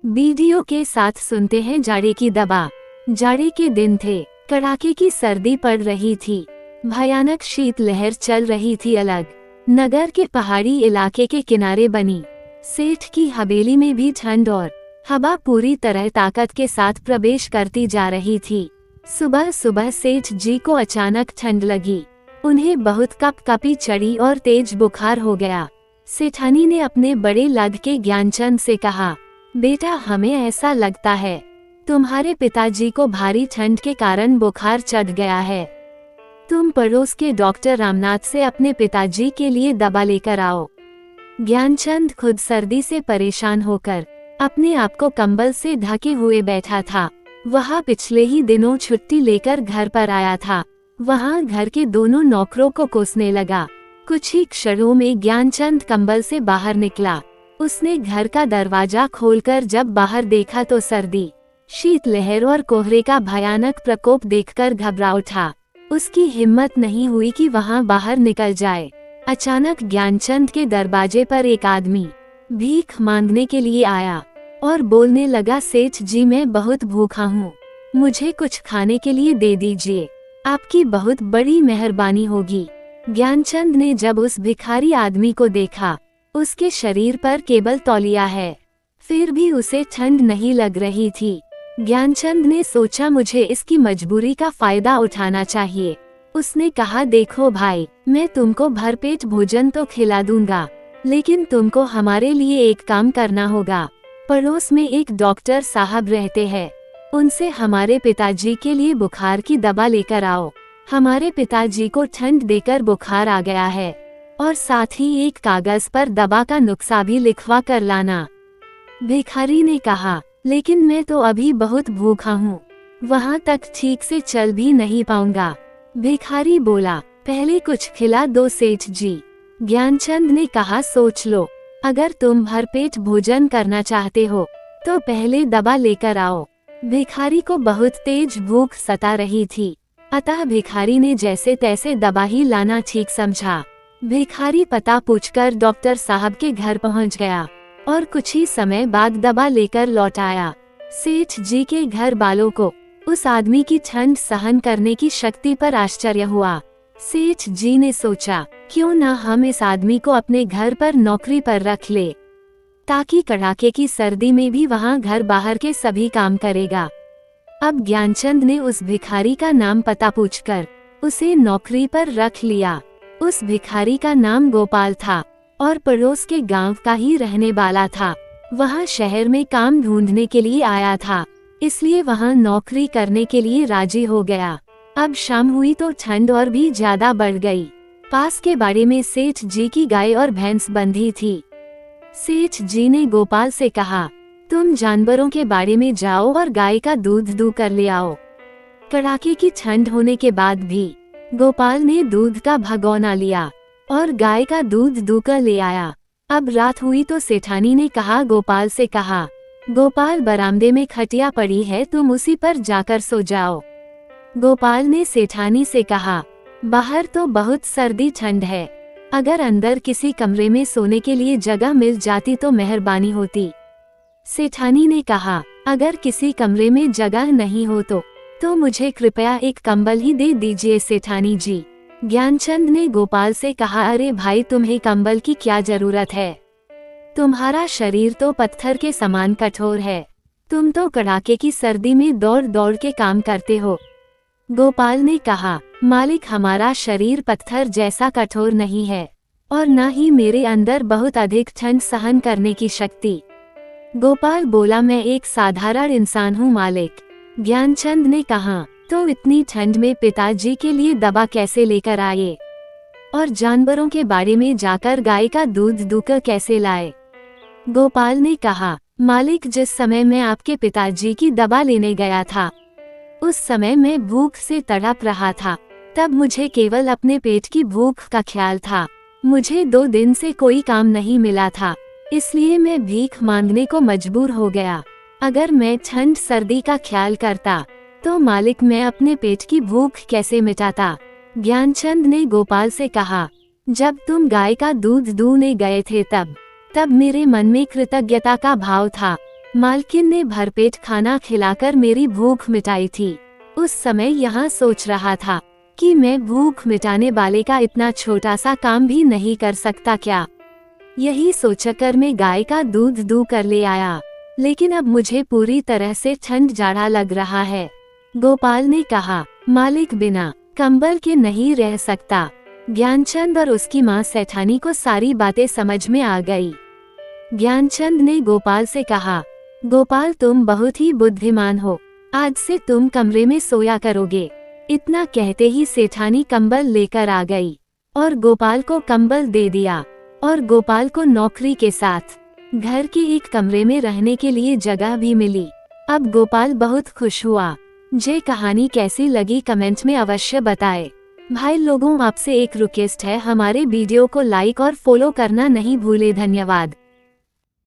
Video के साथ सुनते हैं जाड़े की दबा। जाड़े के दिन थे, कड़ाके की सर्दी पड़ रही थी, भयानक शीतलहर चल रही थी। अलग नगर के पहाड़ी इलाके के किनारे बनी सेठ की हवेली में भी ठंड और हवा पूरी तरह ताकत के साथ प्रवेश करती जा रही थी। सुबह सुबह सेठ जी को अचानक ठंड लगी। उन्हें बहुत कपकपी चढ़ी और तेज बुखार हो गया। सेठानी ने अपने बड़े लग के ज्ञानचंद से कहा, बेटा, हमें ऐसा लगता है तुम्हारे पिताजी को भारी ठंड के कारण बुखार चढ़ गया है। तुम पड़ोस के डॉक्टर रामनाथ से अपने पिताजी के लिए दवा लेकर आओ। ज्ञानचंद खुद सर्दी से परेशान होकर अपने आप को कंबल से ढके हुए बैठा था। वह पिछले ही दिनों छुट्टी लेकर घर पर आया था। वहाँ घर के दोनों नौकरों को कोसने लगा। कुछ ही क्षणों में ज्ञानचंद कंबल से बाहर निकला। उसने घर का दरवाजा खोलकर जब बाहर देखा तो सर्दी, शीतलहर और कोहरे का भयानक प्रकोप देखकर घबरा उठा। उसकी हिम्मत नहीं हुई कि वहां बाहर निकल जाए। अचानक ज्ञानचंद के दरवाजे पर एक आदमी भीख मांगने के लिए आया और बोलने लगा, सेठ जी, मैं बहुत भूखा हूँ, मुझे कुछ खाने के लिए दे दीजिए, आपकी बहुत बड़ी मेहरबानी होगी। ज्ञानचंद ने जब उस भिखारी आदमी को देखा, उसके शरीर पर केवल तौलिया है, फिर भी उसे ठंड नहीं लग रही थी। ज्ञानचंद ने सोचा, मुझे इसकी मजबूरी का फायदा उठाना चाहिए। उसने कहा, देखो भाई, मैं तुमको भरपेट भोजन तो खिला दूंगा, लेकिन तुमको हमारे लिए एक काम करना होगा। पड़ोस में एक डॉक्टर साहब रहते हैं, उनसे हमारे पिताजी के लिए बुखार की दवा लेकर आओ। हमारे पिताजी को ठंड देकर बुखार आ गया है, और साथ ही एक कागज पर दवा का नुस्खा भी लिखवा कर लाना। भिखारी ने कहा, लेकिन मैं तो अभी बहुत भूखा हूँ, वहाँ तक ठीक से चल भी नहीं पाऊंगा। भिखारी बोला, पहले कुछ खिला दो सेठ जी। ज्ञानचंद ने कहा, सोच लो, अगर तुम भरपेट भोजन करना चाहते हो तो पहले दवा लेकर आओ। भिखारी को बहुत तेज भूख सता रही थी, अतः भिखारी ने जैसे तैसे दवा ही लाना ठीक समझा। भिखारी पता पूछकर डॉक्टर साहब के घर पहुंच गया और कुछ ही समय बाद दवा लेकर लौट आया। सेठ जी के घर वालों को उस आदमी की ठंड सहन करने की शक्ति पर आश्चर्य हुआ। सेठ जी ने सोचा, क्यों न हम इस आदमी को अपने घर पर नौकरी पर रख ले, ताकि कड़ाके की सर्दी में भी वहाँ घर बाहर के सभी काम करेगा। अब ज्ञानचंद ने उस भिखारी का नाम पता पूछकर उसे नौकरी पर रख लिया। उस भिखारी का नाम गोपाल था और पड़ोस के गांव का ही रहने वाला था। वह शहर में काम ढूंढने के लिए आया था, इसलिए वहां नौकरी करने के लिए राजी हो गया। अब शाम हुई तो ठंड और भी ज्यादा बढ़ गई। पास के बाड़े में सेठ जी की गाय और भैंस बंधी थी। सेठ जी ने गोपाल से कहा, तुम जानवरों के बाड़े में जाओ और गाय का दूध दू कर ले आओ। कड़ाके की ठंड होने के बाद भी गोपाल ने दूध का भगोना लिया और गाय का दूध दूकर ले आया। अब रात हुई तो सेठानी ने कहा, गोपाल से कहा, गोपाल, बरामदे में खटिया पड़ी है, तुम उसी पर जाकर सो जाओ। गोपाल ने सेठानी से कहा, बाहर तो बहुत सर्दी ठंड है, अगर अंदर किसी कमरे में सोने के लिए जगह मिल जाती तो मेहरबानी होती। सेठानी ने कहा, अगर किसी कमरे में जगह नहीं हो तो मुझे कृपया एक कंबल ही दे दीजिए सेठानी जी। ज्ञानचंद ने गोपाल से कहा, अरे भाई, तुम्हें कंबल की क्या जरूरत है, तुम्हारा शरीर तो पत्थर के समान कठोर है, तुम तो कड़ाके की सर्दी में दौड़ दौड़ के काम करते हो। गोपाल ने कहा, मालिक, हमारा शरीर पत्थर जैसा कठोर नहीं है और न ही मेरे अंदर बहुत अधिक ठंड सहन करने की शक्ति। गोपाल बोला, मैं एक साधारण इंसान हूँ मालिक। ज्ञानचंद ने कहा, तो इतनी ठंड में पिताजी के लिए दवा कैसे लेकर आए और जानवरों के बाड़े में जाकर गाय का दूध दूकर कैसे लाए? गोपाल ने कहा, मालिक, जिस समय मैं आपके पिताजी की दवा लेने गया था उस समय मैं भूख से तड़प रहा था। तब मुझे केवल अपने पेट की भूख का ख्याल था। मुझे 2 दिन से कोई काम नहीं मिला था, इसलिए मैं भीख मांगने को मजबूर हो गया। अगर मैं ठंड सर्दी का ख्याल करता तो मालिक, मैं अपने पेट की भूख कैसे मिटाता? ज्ञानचंद ने गोपाल से कहा, जब तुम गाय का दूध दूहने गए थे तब मेरे मन में कृतज्ञता का भाव था। मालकिन ने भरपेट खाना खिलाकर मेरी भूख मिटाई थी। उस समय यहाँ सोच रहा था कि मैं भूख मिटाने वाले का इतना छोटा सा काम भी नहीं कर सकता क्या। यही सोचकर मैं गाय का दूध दूह कर ले आया, लेकिन अब मुझे पूरी तरह से ठंड जाड़ा लग रहा है। गोपाल ने कहा, मालिक बिना कंबल के नहीं रह सकता। ज्ञानचंद और उसकी माँ सेठानी को सारी बातें समझ में आ गई। ज्ञानचंद ने गोपाल से कहा, गोपाल तुम बहुत ही बुद्धिमान हो, आज से तुम कमरे में सोया करोगे। इतना कहते ही सेठानी कंबल लेकर आ गई और गोपाल को कंबल दे दिया और गोपाल को नौकरी के साथ घर के एक कमरे में रहने के लिए जगह भी मिली। अब गोपाल बहुत खुश हुआ। ये कहानी कैसी लगी कमेंट में अवश्य बताएं। भाई लोगों, आपसे एक रिक्वेस्ट है, हमारे वीडियो को लाइक और फॉलो करना नहीं भूले। धन्यवाद।